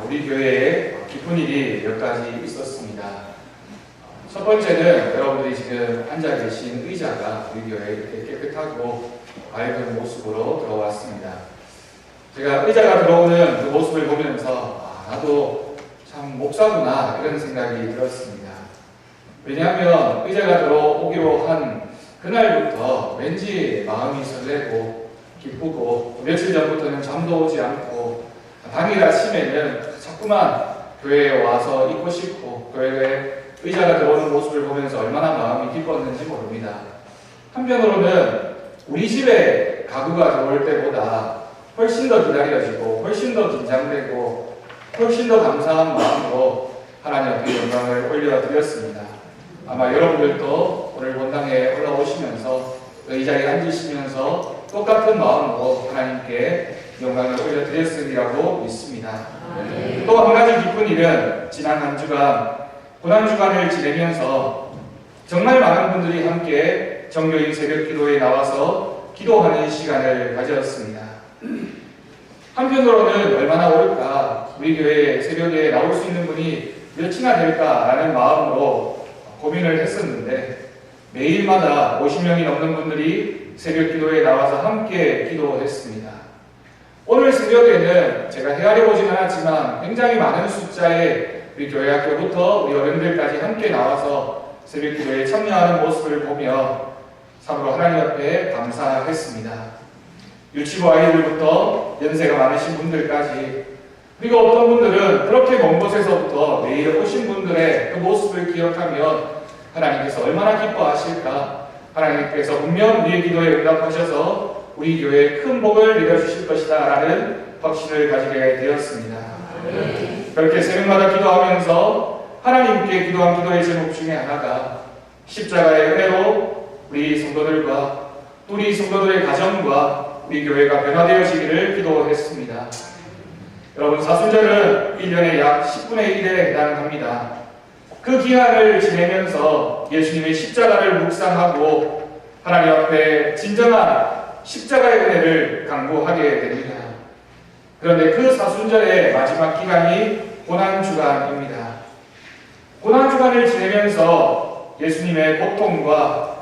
우리 교회에 기쁜 일이 몇 가지 있었습니다. 첫 번째는 여러분들이 지금 앉아 계신 의자가 우리 교회에 이렇게 깨끗하고 밝은 모습으로 들어왔습니다. 제가 의자가 들어오는 그 모습을 보면서 나도 참 목사구나 이런 생각이 들었습니다. 왜냐하면 의자가 들어오기로 한 그날부터 왠지 마음이 설레고 기쁘고 며칠 전부터는 잠도 오지 않고 당일 아침에는 자꾸만 교회에 와서 있고 싶고 교회에 의자가 들어오는 모습을 보면서 얼마나 마음이 기뻤는지 모릅니다. 한편으로는 우리 집에 가구가 들어올 때보다 훨씬 더 기다려지고 훨씬 더 긴장되고 훨씬 더 감사한 마음으로 하나님 앞에 영광을 올려드렸습니다. 아마 여러분들도 오늘 본당에 올라오시면서 의자에 앉으시면서 똑같은 마음으로 하나님께 영광을 올려드렸으리라고 믿습니다. 또 한 가지 기쁜 일은 지난 한 주간 고난주간을 지내면서 정말 많은 분들이 함께 정교인 새벽 기도에 나와서 기도하는 시간을 가졌습니다. 한편으로는 얼마나 오를까, 우리 교회 새벽에 나올 수 있는 분이 몇이나 될까라는 마음으로 고민을 했었는데 매일마다 50명이 넘는 분들이 새벽 기도에 나와서 함께 기도했습니다. 오늘 새벽에는 제가 헤아려보지는 않았지만 굉장히 많은 숫자의 우리 교회 학교부터 우리 어른들까지 함께 나와서 새벽 기도에 참여하는 모습을 보며 참으로 하나님 앞에 감사했습니다. 유치부 아이들부터 연세가 많으신 분들까지, 그리고 어떤 분들은 그렇게 먼 곳에서부터 매일 오신 분들의 그 모습을 기억하며 하나님께서 얼마나 기뻐하실까, 하나님께서 분명 우리의 기도에 응답하셔서 우리 교회에 큰 복을 내려주실 것이다 라는 확신을 가지게 되었습니다. 그렇게 새벽마다 기도하면서 하나님께 기도한 기도의 제목 중에 하나가 십자가의 은혜로 우리 성도들과 또 우리 성도들의 가정과 우리 교회가 변화되어지기를 기도했습니다. 여러분, 사순절은 1년에 약 10분의 1에 해당합니다. 그 기한을 지내면서 예수님의 십자가를 묵상하고 하나님 앞에 진정한 십자가의 은혜를 강구하게 됩니다. 그런데 그 사순절의 마지막 기간이 고난주간입니다. 고난주간을 지내면서 예수님의 고통과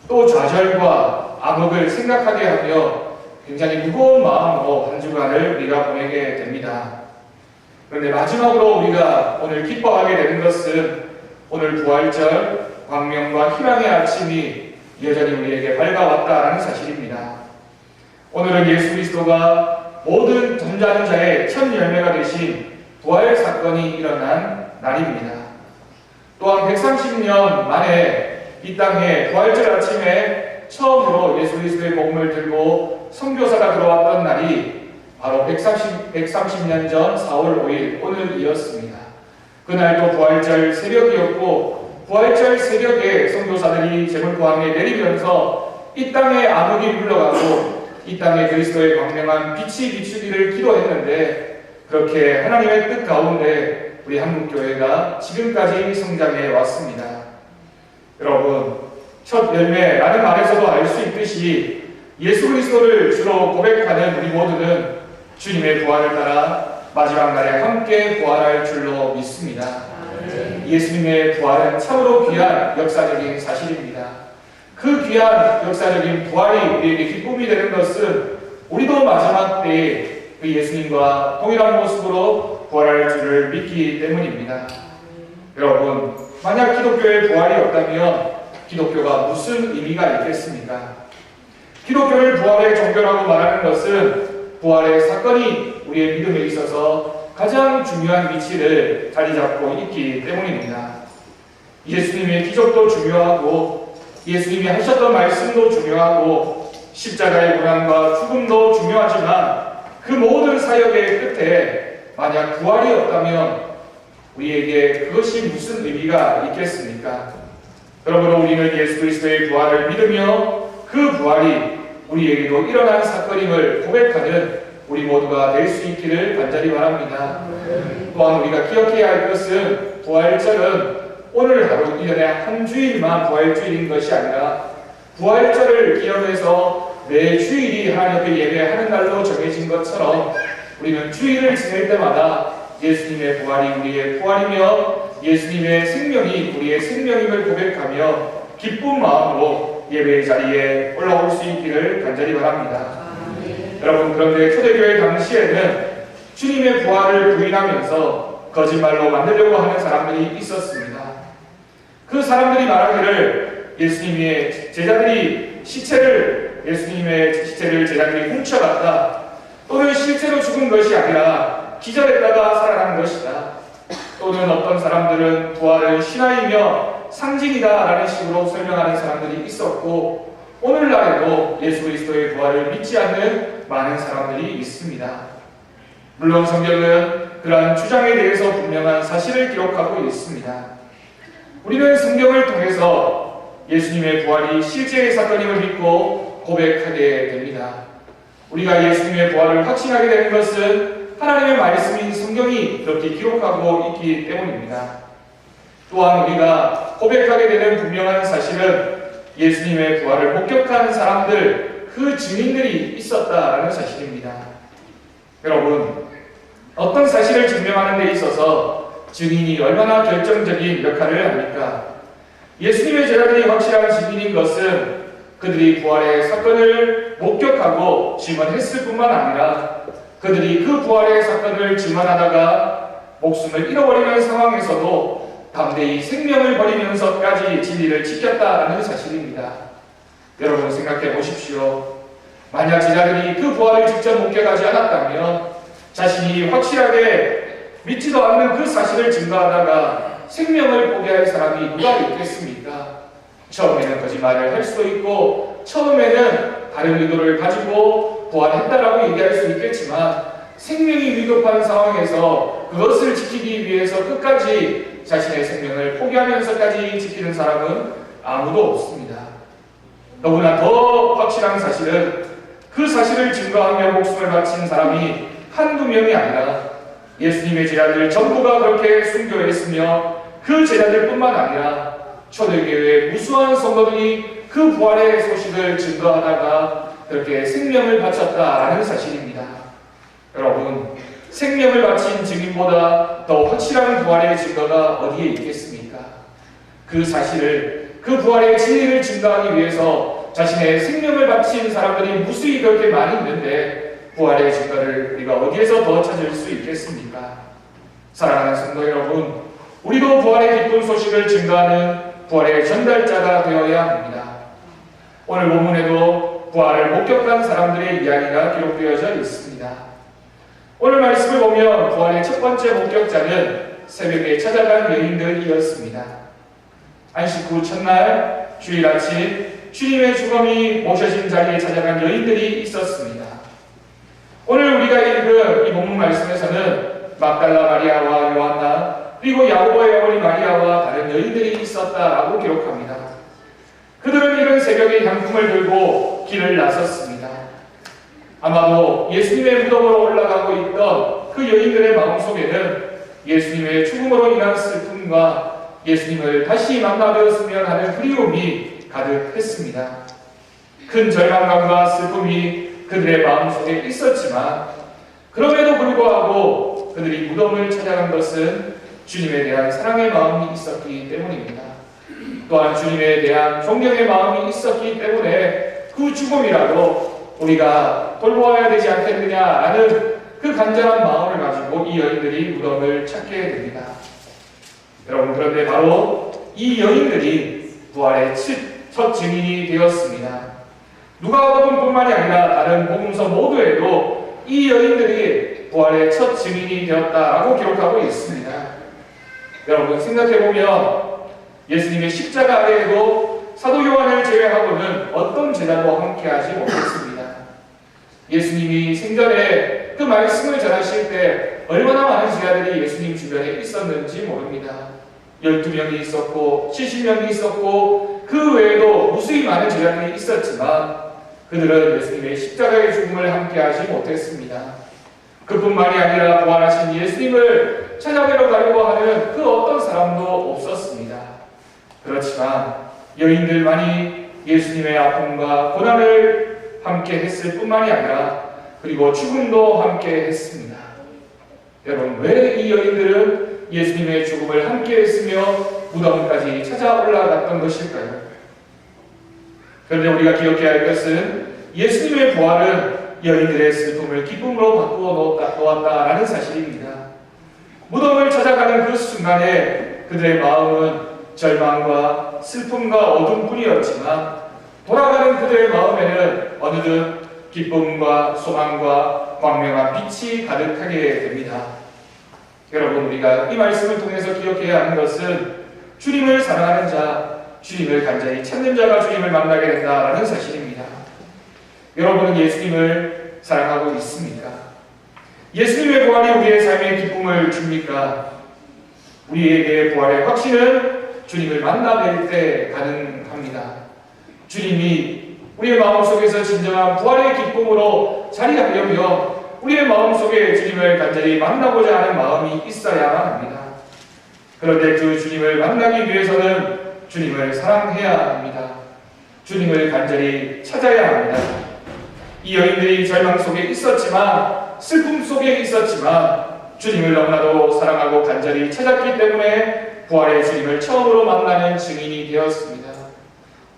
또 좌절과 암흑을 생각하게 하며 굉장히 무거운 마음으로 한 주간을 우리가 보내게 됩니다. 그런데 마지막으로 우리가 오늘 기뻐하게 되는 것은 오늘 부활절, 광명과 희망의 아침이 여전히 우리에게 밝아왔다라는 사실입니다. 오늘은 예수 그리스도가 모든 잠자는 자의 첫 열매가 되신 부활 사건이 일어난 날입니다. 또한 130년 만에 이 땅에 부활절 아침에 처음으로 예수 그리스도의 복음을 들고 선교사가 들어왔던 날이 바로 130년 전 4월 5일 오늘이었습니다. 그날도 부활절 새벽이었고 부활절 새벽에 선교사들이 제물포항에 내리면서 이 땅에 암흑이 물러가고 이 땅에 그리스도의 광명한 빛이 비추기를 기도했는데 그렇게 하나님의 뜻 가운데 우리 한국교회가 지금까지 성장해 왔습니다. 여러분, 첫 열매라는 말에서도 알 수 있듯이 예수 그리스도를 주로 고백하는 우리 모두는 주님의 부활을 따라 마지막 날에 함께 부활할 줄로 믿습니다. 예수님의 부활은 참으로 귀한 역사적인 사실입니다. 그 귀한 역사적인 부활이 우리에게 기쁨이 되는 것은 우리도 마지막 때에 그 예수님과 동일한 모습으로 부활할 줄을 믿기 때문입니다. 여러분, 만약 기독교의 부활이 없다면 기독교가 무슨 의미가 있겠습니까? 기독교를 부활의 종교라고 말하는 것은 부활의 사건이 우리의 믿음에 있어서 가장 중요한 위치를 자리 잡고 있기 때문입니다. 예수님의 기적도 중요하고 예수님이 하셨던 말씀도 중요하고 십자가의 고난과 죽음도 중요하지만 그 모든 사역의 끝에 만약 부활이 없다면 우리에게 그것이 무슨 의미가 있겠습니까? 그러므로 우리는 예수 그리스도의 부활을 믿으며 그 부활이 우리에게도 일어난 사건임을 고백하는 우리 모두가 될 수 있기를 간절히 바랍니다. 또한 우리가 기억해야 할 것은 부활절은 오늘 하루 1년에 한 주일만 부활주일인 것이 아니라 부활절을 기념해서 매 주일이 하나님 앞에 예배하는 날로 정해진 것처럼 우리는 주일을 지낼 때마다 예수님의 부활이 우리의 부활이며 예수님의 생명이 우리의 생명임을 고백하며 기쁜 마음으로 예배의 자리에 올라올 수 있기를 간절히 바랍니다. 여러분, 그런데 초대교회 당시에는 주님의 부활을 부인하면서 거짓말로 만들려고 하는 사람들이 있었습니다. 그 사람들이 말하기를 예수님의 제자들이 예수님의 시체를 제자들이 훔쳐갔다, 또는 실제로 죽은 것이 아니라 기절했다가 살아난 것이다, 또는 어떤 사람들은 부활은 신화이며 상징이다 라는 식으로 설명하는 사람들이 있었고, 오늘날에도 예수 그리스도의 부활을 믿지 않는 많은 사람들이 있습니다. 물론 성경은 그러한 주장에 대해서 분명한 사실을 기록하고 있습니다. 우리는 성경을 통해서 예수님의 부활이 실제의 사건임을 믿고 고백하게 됩니다. 우리가 예수님의 부활을 확신하게 되는 것은 하나님의 말씀인 성경이 그렇게 기록하고 있기 때문입니다. 또한 우리가 고백하게 되는 분명한 사실은 예수님의 부활을 목격한 사람들, 그 증인들이 있었다라는 사실입니다. 여러분, 어떤 사실을 증명하는 데 있어서 증인이 얼마나 결정적인 역할을 합니까? 예수님의 제자들이 확실한 증인인 것은 그들이 부활의 사건을 목격하고 증언했을 뿐만 아니라 그들이 그 부활의 사건을 증언하다가 목숨을 잃어버리는 상황에서도 담대히 생명을 버리면서까지 진리를 지켰다는 사실입니다. 여러분, 생각해 보십시오. 만약 제자들이 그 부활을 직접 목격하지 않았다면 자신이 확실하게 믿지도 않는 그 사실을 증거하다가 생명을 포기할 사람이 누가 있겠습니까? 처음에는 거짓말을 할 수도 있고, 처음에는 다른 의도를 가지고 부활했다라고 얘기할 수 있겠지만, 생명이 위급한 상황에서 그것을 지키기 위해서 끝까지 자신의 생명을 포기하면서까지 지키는 사람은 아무도 없습니다. 너무나 더 확실한 사실은 그 사실을 증거하며 목숨을 바친 사람이 한두 명이 아니라 예수님의 제자들 전부가 그렇게 순교했으며, 그 제자들뿐만 아니라 초대교회의 무수한 성도들이 그 부활의 소식을 증거하다가 그렇게 생명을 바쳤다라는 사실입니다. 여러분, 생명을 바친 증인보다 더 확실한 부활의 증거가 어디에 있겠습니까? 그 사실을, 그 부활의 진리를 증거하기 위해서 자신의 생명을 바친 사람들이 무수히 그렇게 많이 있는데 부활의 증거를 우리가 어디에서 더 찾을 수 있겠습니까? 사랑하는 성도 여러분, 우리도 부활의 기쁜 소식을 증거하는 부활의 전달자가 되어야 합니다. 오늘 본문에도 부활을 목격한 사람들의 이야기가 기록되어져 있습니다. 오늘 말씀을 보면 부활의 첫 번째 목격자는 새벽에 찾아간 여인들이었습니다. 안식 후 첫날 주일 아침 주님의 죽음이 모셔진 자리에 찾아간 여인들이 있었습니다. 오늘 우리가 읽은 이 본문 말씀에서는 막달라 마리아와 요한나, 그리고 야고보의 어머니 마리아와 다른 여인들이 있었다라고 기록합니다. 그들은 이른 새벽에 향품을 들고 길을 나섰습니다. 아마도 예수님의 무덤으로 올라가고 있던 그 여인들의 마음속에는 예수님의 죽음으로 인한 슬픔과 예수님을 다시 만나되었으면 하는 그리움이 가득했습니다. 큰 절망감과 슬픔이 그들의 마음속에 있었지만, 그럼에도 불구하고 그들이 무덤을 찾아간 것은 주님에 대한 사랑의 마음이 있었기 때문입니다. 또한 주님에 대한 존경의 마음이 있었기 때문에 그 죽음이라도 우리가 돌보아야 되지 않겠느냐라는 그 간절한 마음을 가지고 이 여인들이 무덤을 찾게 됩니다. 여러분, 그런데 바로 이 여인들이 부활의 첫 증인이 되었습니다. 누가복음뿐만이 아니라 다른 복음서 모두에도 이 여인들이 부활의 첫 증인이 되었다라고 기록하고 있습니다. 여러분, 생각해보면 예수님의 십자가 아래에도 사도 요한을 제외하고는 어떤 제자도 함께하지 못했습니다. 예수님이 생전에 그 말씀을 전하실 때 얼마나 많은 제자들이 예수님 주변에 있었는지 모릅니다. 12명이 있었고 70명이 있었고 그 외에도 무수히 많은 제자들이 있었지만 그들은 예수님의 십자가의 죽음을 함께하지 못했습니다. 그뿐만이 아니라 부활하신 예수님을 찾아뵈러 가려고 하는 그 어떤 사람도 없었습니다. 그렇지만 여인들만이 예수님의 아픔과 고난을 함께 했을 뿐만이 아니라 그리고 죽음도 함께 했습니다. 여러분, 왜 이 여인들은 예수님의 죽음을 함께 했으며 무덤까지 찾아 올라갔던 것일까요? 그런데 우리가 기억해야 할 것은 예수님의 부활은 여인들의 슬픔을 기쁨으로 바꾸어 놓았다라는 사실입니다. 무덤을 찾아가는 그 순간에 그들의 마음은 절망과 슬픔과 어둠뿐이었지만 돌아가는 그들의 마음에는 어느덧 기쁨과 소망과 광명한 빛이 가득하게 됩니다. 여러분, 우리가 이 말씀을 통해서 기억해야 하는 것은 주님을 사랑하는 자, 주님을 간절히 찾는 자가 주님을 만나게 된다라는 사실입니다. 여러분은 예수님을 사랑하고 있습니까? 예수님의 부활이 우리의 삶에 기쁨을 줍니까? 우리에게 부활의 확신은 주님을 만나 뵐 때 가능합니다. 주님이 우리의 마음속에서 진정한 부활의 기쁨으로 자리하려면 우리의 마음속에 주님을 간절히 만나고자 하는 마음이 있어야만 합니다. 그런데 그 주님을 만나기 위해서는 주님을 사랑해야 합니다. 주님을 간절히 찾아야 합니다. 이 여인들이 절망 속에 있었지만, 슬픔 속에 있었지만 주님을 너무나도 사랑하고 간절히 찾았기 때문에 부활의 주님을 처음으로 만나는 증인이 되었습니다.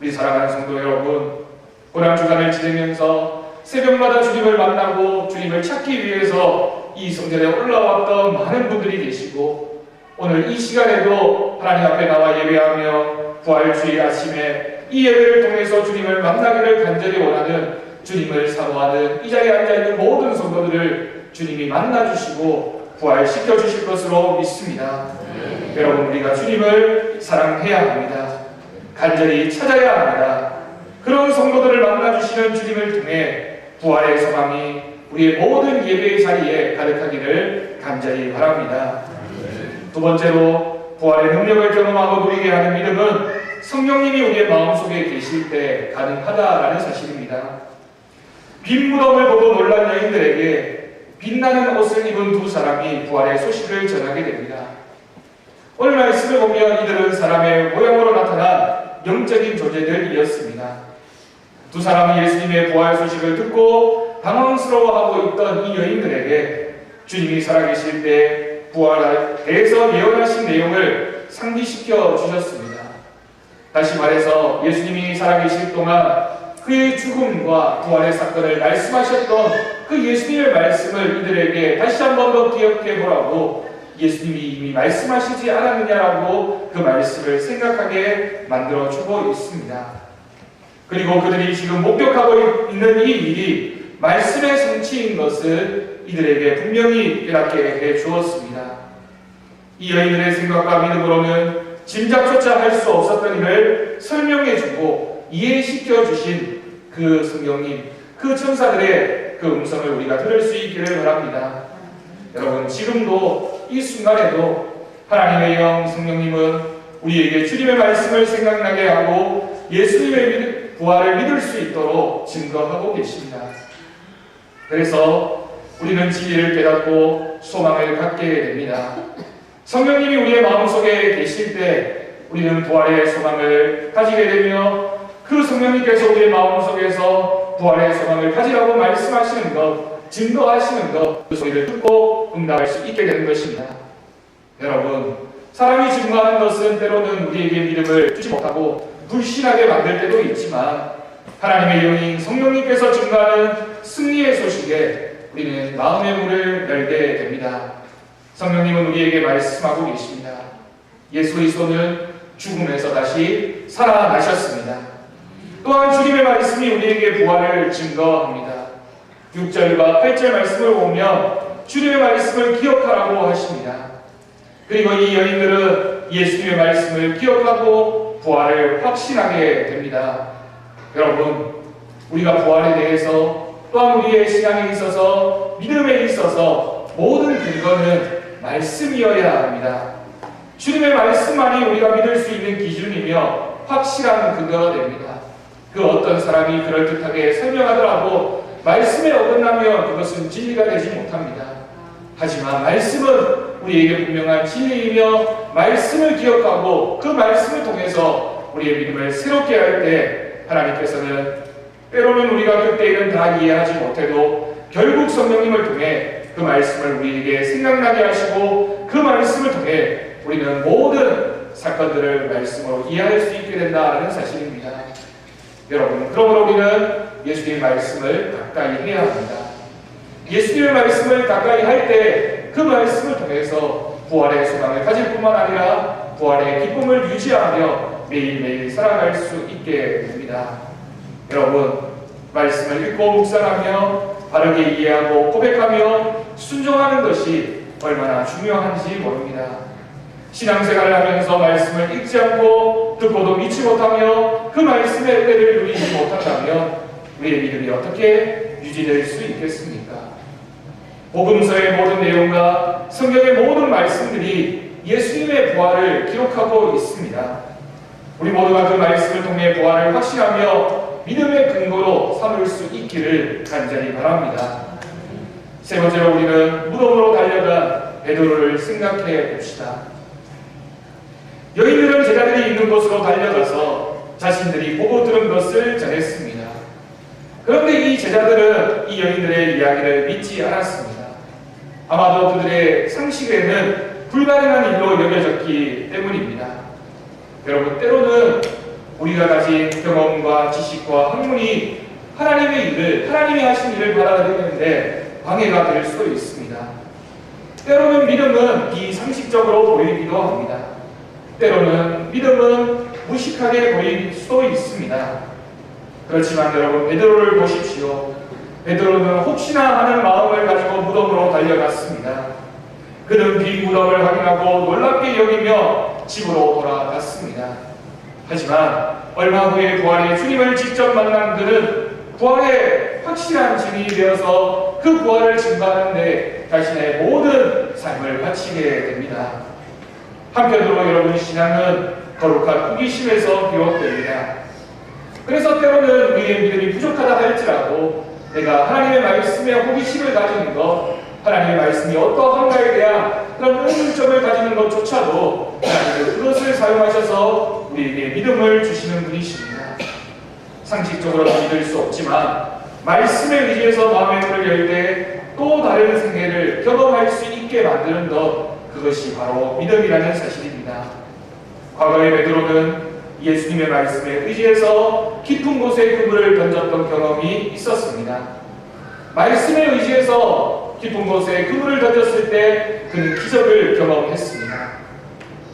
우리 사랑하는 성도 여러분, 고난주간을 지내면서 새벽마다 주님을 만나고 주님을 찾기 위해서 이 성전에 올라왔던 많은 분들이 계시고, 오늘 이 시간에도 하나님 앞에 나와 예배하며 부활주의 아침에 이 예배를 통해서 주님을 만나기를 간절히 원하는, 주님을 사모하는 이 자리에 앉아있는 모든 성도들을 주님이 만나주시고 부활시켜 주실 것으로 믿습니다. 여러분, 우리가 주님을 사랑해야 합니다. 간절히 찾아야 합니다. 그런 성도들을 만나주시는 주님을 통해 부활의 소망이 우리의 모든 예배의 자리에 가득하기를 간절히 바랍니다. 두 번째로, 부활의 능력을 경험하고 누리게 하는 믿음은 성령님이 우리의 마음속에 계실 때 가능하다라는 사실입니다. 빈 무덤을 보고 놀란 여인들에게 빛나는 옷을 입은 두 사람이 부활의 소식을 전하게 됩니다. 오늘 말씀을 보면 이들은 사람의 모양으로 나타난 영적인 존재들이었습니다. 두 사람은 예수님의 부활 소식을 듣고 당황스러워하고 있던 이 여인들에게 주님이 살아계실 때 부활에 대해서 예언하신 내용을 상기시켜 주셨습니다. 다시 말해서 예수님이 살아계실 동안 그의 죽음과 부활의 사건을 말씀하셨던 그 예수님의 말씀을 이들에게 다시 한 번 더 기억해 보라고, 예수님이 이미 말씀하시지 않았느냐라고 그 말씀을 생각하게 만들어주고 있습니다. 그리고 그들이 지금 목격하고 있는 이 일이 말씀의 성취인 것을 이들에게 분명히 깨닫게 해 주었습니다. 이 여인들의 생각과 믿음으로는 짐작조차 할 수 없었던 일을 설명해 주고 이해시켜 주신 그 성령님, 그 천사들의 그 음성을 우리가 들을 수 있기를 바랍니다. 여러분, 지금도 이 순간에도 하나님의 영 성령님은 우리에게 주님의 말씀을 생각나게 하고 예수님의 부활을 믿을 수 있도록 증거하고 계십니다. 그래서 우리는 진리를 깨닫고 소망을 갖게 됩니다. 성령님이 우리의 마음속에 계실 때 우리는 부활의 소망을 가지게 되며, 그 성령님께서 우리의 마음속에서 부활의 소망을 가지라고 말씀하시는 것, 증거하시는 것, 그 소리를 듣고 응답할 수 있게 되는 것입니다. 여러분, 사람이 증거하는 것은 때로는 우리에게 믿음을 주지 못하고 불신하게 만들 때도 있지만, 하나님의 영인 성령님께서 증거하는 승리의 소식에 우리는 마음의 문을 열게 됩니다. 성령님은 우리에게 말씀하고 계십니다. 예수 그리스도는 죽음에서 다시 살아나셨습니다. 또한 주님의 말씀이 우리에게 부활을 증거합니다. 6절과 8절 말씀을 보면 주님의 말씀을 기억하라고 하십니다. 그리고 이 여인들은 예수님의 말씀을 기억하고 부활을 확신하게 됩니다. 여러분, 우리가 부활에 대해서 또한 우리의 신앙에 있어서 믿음에 있어서 모든 근거는 말씀이어야 합니다. 주님의 말씀만이 우리가 믿을 수 있는 기준이며 확실한 근거가 됩니다. 그 어떤 사람이 그럴듯하게 설명하더라도 말씀에 어긋나면 그것은 진리가 되지 못합니다. 하지만 말씀은 우리에게 분명한 진리이며, 말씀을 기억하고 그 말씀을 통해서 우리의 믿음을 새롭게 할 때 하나님께서는 때로는 우리가 그때에는 다 이해하지 못해도 결국 성령님을 통해 그 말씀을 우리에게 생각나게 하시고 그 말씀을 통해 우리는 모든 사건들을 말씀으로 이해할 수 있게 된다는 사실입니다. 여러분, 그러므로 우리는 예수님의 말씀을 가까이 해야 합니다. 예수님의 말씀을 가까이 할 때 그 말씀을 통해서 부활의 소망을 가질 뿐만 아니라 부활의 기쁨을 유지하며 매일매일 살아갈 수 있게 됩니다. 여러분, 말씀을 읽고 묵상하며 바르게 이해하고 고백하며 순종하는 것이 얼마나 중요한지 모릅니다. 신앙생활을 하면서 말씀을 읽지 않고 듣고도 믿지 못하며 그 말씀의 은혜를 누리지 못한다면 우리의 믿음이 어떻게 유지될 수 있겠습니까? 복음서의 모든 내용과 성경의 모든 말씀들이 예수님의 부활을 기록하고 있습니다. 우리 모두가 그 말씀을 통해 부활을 확신하며 믿음의 근거로 삼을 수 있기를 간절히 바랍니다. 세 번째로 우리는 무덤으로 달려간 베드로를 생각해 봅시다. 여인들은 제자들이 있는 곳으로 달려가서 자신들이 보고 들은 것을 전했습니다. 그런데 이 제자들은 이 여인들의 이야기를 믿지 않았습니다. 아마도 그들의 상식에는 불가능한 일로 여겨졌기 때문입니다. 여러분, 때로는 우리가 가진 경험과 지식과 학문이 하나님의 일을, 하나님이 하신 일을 받아들이는데 방해가 될 수도 있습니다. 때로는 믿음은 비상식적으로 보이기도 합니다. 때로는 믿음은 무식하게 보일 수도 있습니다. 그렇지만 여러분, 베드로를 보십시오. 베드로는 혹시나 하는 마음을 가지고 무덤으로 달려갔습니다. 그는 빈 무덤을 확인하고 놀랍게 여기며 집으로 돌아갔습니다. 하지만 얼마 후에 부활의 주님을 직접 만난 그는 부활의 확실한 증인이 되어서 그 부활을 증거하는 데 자신의 모든 삶을 바치게 됩니다. 한편으로 여러분, 신앙은 거룩한 호기심에서 비롯됩니다. 그래서 때로는 우리의 믿음이 부족하다 할지라도 내가 하나님의 말씀에 호기심을 가지는 것, 하나님의 말씀이 어떠한가에 대한 그런 의문점을 가지는 것조차도 하나님은 그것을 사용하셔서 우리에게 믿음을 주시는 분이십니다. 상식적으로는 믿을 수 없지만 말씀에 의지해서 마음의 문을 열 때 또 다른 생애를 경험할 수 있게 만드는 것, 그것이 바로 믿음이라는 사실입니다. 과거의 베드로는 예수님의 말씀에 의지해서 깊은 곳에 그물을 던졌던 경험이 있었습니다. 말씀에 의지해서 깊은 곳에 그물을 던졌을 때 그는 기적을 경험했습니다.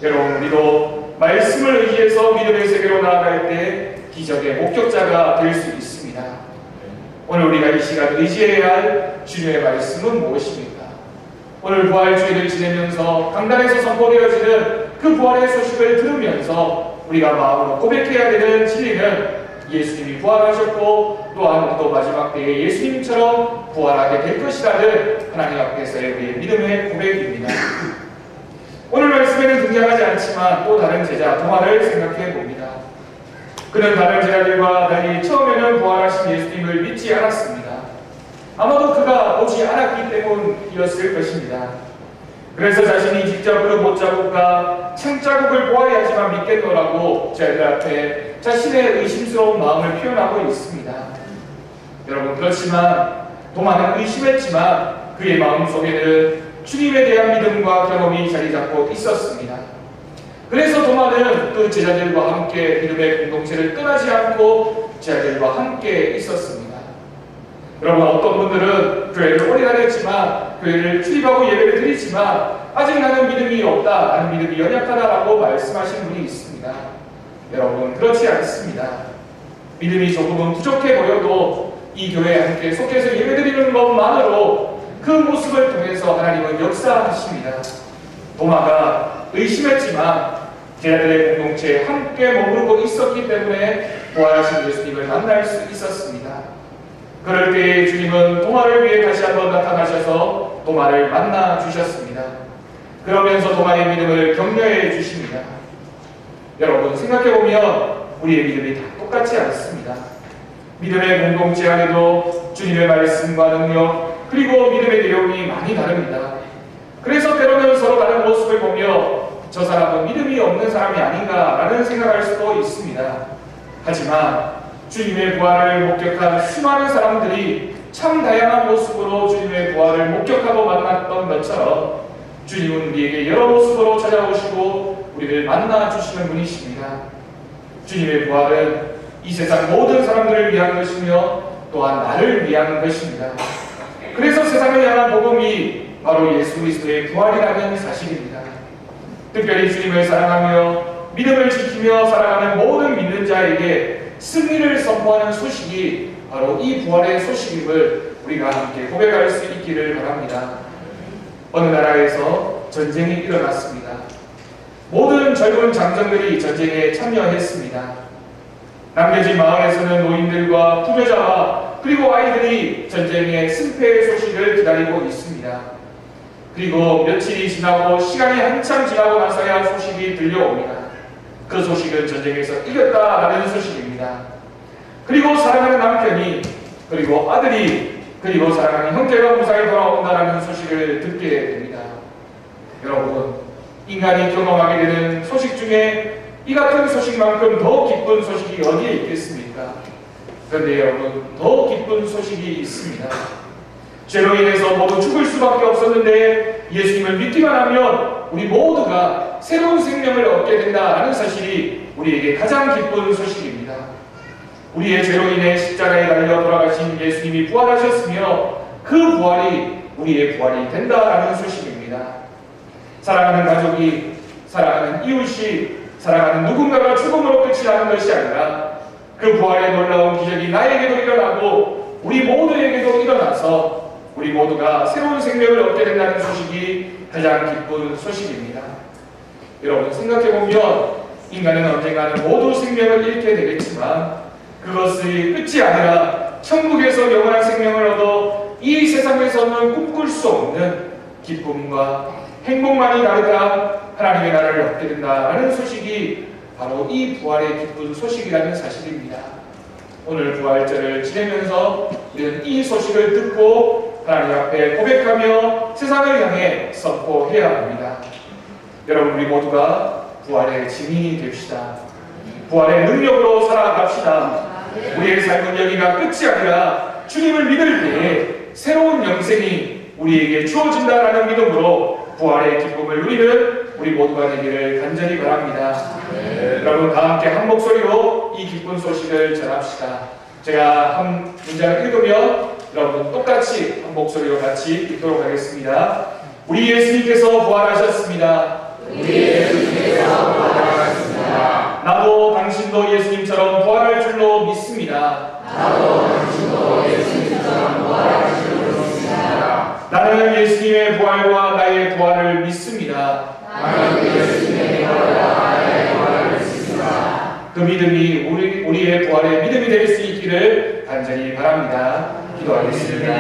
여러분, 우리도 말씀을 의지해서 믿음의 세계로 나아갈 때 기적의 목격자가 될 수 있습니다. 오늘 우리가 이 시간 의지해야 할 주님의 말씀은 무엇입니까? 오늘 부활주일을 지내면서 강단에서 선포되어지는 그 부활의 소식을 들으면서 우리가 마음으로 고백해야 되는 진리는 예수님이 부활하셨고 또한 우리도 마지막 때에 예수님처럼 부활하게 될 것이라는 하나님 앞에서의 우리의 믿음의 고백입니다. 오늘 말씀에는 등장하지 않지만 또 다른 제자 도마를 생각해 봅니다. 그는 다른 제자들과 달리 처음에는 부활하신 예수님을 믿지 않았습니다. 아마도 그가 오지 않았기 때문이었을 것입니다. 그래서 자신이 직접 그 못자국과 창자국을 보아야지만 믿겠노라고 제자들 앞에 자신의 의심스러운 마음을 표현하고 있습니다. 여러분, 그렇지만 도마는 의심했지만 그의 마음속에는 주님에 대한 믿음과 경험이 자리 잡고 있었습니다. 그래서 도마는 그 제자들과 함께 믿음의 공동체를 떠나지 않고 제자들과 함께 있었습니다. 여러분, 어떤 분들은 교회를 오래 다녔지만 교회를 출입하고 예배를 드리지만 아직 나는 믿음이 없다, 나는 믿음이 연약하다라고 말씀하시는 분이 있습니다. 여러분, 그렇지 않습니다. 믿음이 조금은 부족해 보여도 이 교회에 함께 속해서 예배드리는 것만으로 그 모습을 통해서 하나님은 역사하십니다. 도마가 의심했지만 제자들의 공동체에 함께 머무르고 있었기 때문에 부활하신 예수님을 만날 수 있었습니다. 그럴 때 주님은 도마를 위해 다시 한번 나타나셔서 도마를 만나 주셨습니다. 그러면서 도마의 믿음을 격려해 주십니다. 여러분, 생각해보면 우리의 믿음이 다 똑같지 않습니다. 믿음의 공동체 안에도 주님의 말씀과 능력 그리고 믿음의 내용이 많이 다릅니다. 그래서 때로는 서로 다른 모습을 보며 저 사람은 믿음이 없는 사람이 아닌가라는 생각할 수도 있습니다. 하지만 주님의 부활을 목격한 수많은 사람들이 참 다양한 모습으로 주님의 부활을 목격하고 만났던 것처럼 주님은 우리에게 여러 모습으로 찾아오시고 우리를 만나주시는 분이십니다. 주님의 부활은 이 세상 모든 사람들을 위한 것이며 또한 나를 위한 것입니다. 그래서 세상을 향한 복음이 바로 예수 그리스도의 부활이라는 사실입니다. 특별히 주님을 사랑하며 믿음을 지키며 살아가는 모든 믿는 자에게 승리를 선포하는 소식이 바로 이 부활의 소식임을 우리가 함께 고백할 수 있기를 바랍니다. 어느 나라에서 전쟁이 일어났습니다. 모든 젊은 장정들이 전쟁에 참여했습니다. 남겨진 마을에서는 노인들과 부녀자와 그리고 아이들이 전쟁의 승패의 소식을 기다리고 있습니다. 그리고 며칠이 지나고 시간이 한참 지나고 나서야 소식이 들려옵니다. 그 소식은 전쟁에서 이겼다라는 소식입니다. 그리고 사랑하는 남편이 그리고 아들이 그리고 사랑하는 형제가 무사히 돌아온다라는 소식을 듣게 됩니다. 여러분, 인간이 경험하게 되는 소식 중에 이 같은 소식만큼 더 기쁜 소식이 어디에 있겠습니까? 그런데 여러분, 더 기쁜 소식이 있습니다. 죄로 인해서 모두 죽을 수밖에 없었는데 예수님을 믿기만 하면 우리 모두가 새로운 생명을 얻게 된다는 사실이 우리에게 가장 기쁜 소식입니다. 우리의 죄로 인해 십자가에 달려 돌아가신 예수님이 부활하셨으며 그 부활이 우리의 부활이 된다라는 소식입니다. 사랑하는 가족이, 사랑하는 이웃이, 사랑하는 누군가가 죽음으로 끝이 나는 것이 아니라 그 부활의 놀라운 기적이 나에게도 일어나고 우리 모두에게도 일어나서 우리 모두가 새로운 생명을 얻게 된다는 소식이 가장 기쁜 소식입니다. 여러분, 생각해보면 인간은 언젠가는 모두 생명을 잃게 되겠지만 그것이 끝이 아니라 천국에서 영원한 생명을 얻어 이 세상에서는 꿈꿀 수 없는 기쁨과 행복만이 가득한 하나님의 나라를 얻게 된다는 소식이 바로 이 부활의 기쁜 소식이라는 사실입니다. 오늘 부활절을 지내면서 우리는 이 소식을 듣고 하나님 앞에 고백하며 세상을 향해 선포해야 합니다. 여러분, 우리 모두가 부활의 증인이 됩시다. 부활의 능력으로 살아갑시다. 우리의 삶은 여기가 끝이 아니라 주님을 믿을 때에 새로운 영생이 우리에게 주어진다라는 믿음으로 부활의 기쁨을 누리는 우리 모두가 되기를 간절히 바랍니다. 여러분, 다 함께 한 목소리로 이 기쁜 소식을 전합시다. 제가 한 문장을 읽으면 여러분 똑같이 한 목소리로 같이 읽도록 하겠습니다. 우리 예수님께서 부활하셨습니다. 나도 당신도 예수님처럼 부활할 줄로 믿습니다. 나는 예수님의 부활과 나의 부활을 믿습니다. 그 믿음이 우리의 부활의 믿음이 될 수 있기를 간절히 바랍니다. 기도하겠습니다.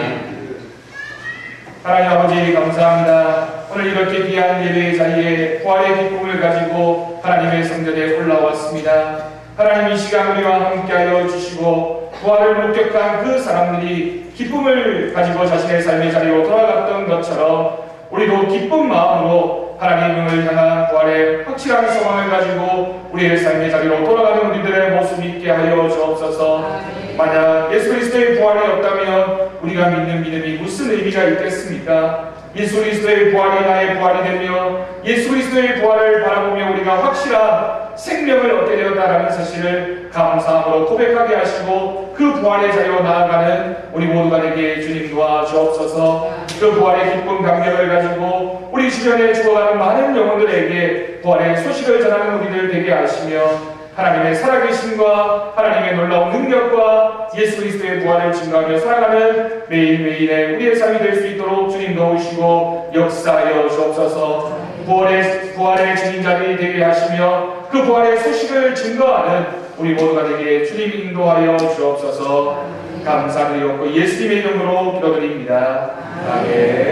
하나님 아버지, 감사합니다. 오늘 이렇게 귀한 예배의 자리에 부활의 기쁨을 가지고 하나님의 성전에 올라왔습니다. 하나님, 이 시간 우리와 함께하여 주시고 부활을 목격한 그 사람들이 기쁨을 가지고 자신의 삶의 자리로 돌아갔던 것처럼 우리도 기쁜 마음으로 하나님을 향한 부활의 확실한 소망을 가지고 우리의 삶의 자리로 돌아가는 우리들의 모습이 있게 하여 주옵소서. 만약 예수 그리스도의 부활이 없다면 우리가 믿는 믿음이 무슨 의미가 있겠습니까? 예수 그리스도의 부활이 나의 부활이 되며 예수 그리스도의 부활을 바라보며 우리가 확실한 생명을 얻게 되었다라는 사실을 감사함으로 고백하게 하시고 그 부활의 자리로 나아가는 우리 모두가 되게 주님 도와주옵소서. 그 부활의 기쁜 감격을 가지고 우리 주변에 죽어가는 많은 영혼들에게 부활의 소식을 전하는 우리들 되게 하시며 하나님의 살아계심과 하나님의 놀라운 능력과 예수 그리스도의 부활을 증거하며 살아가는 매일매일의 우리의 삶이 될 수 있도록 주님 도우시고 역사하여 주옵소서. 부활의 증인자들이 되게 하시며 그 부활의 소식을 증거하는 우리 모두가 되게 주님 인도하여 주옵소서. 감사드리옵고 예수님의 이름으로 기도드립니다. 아멘.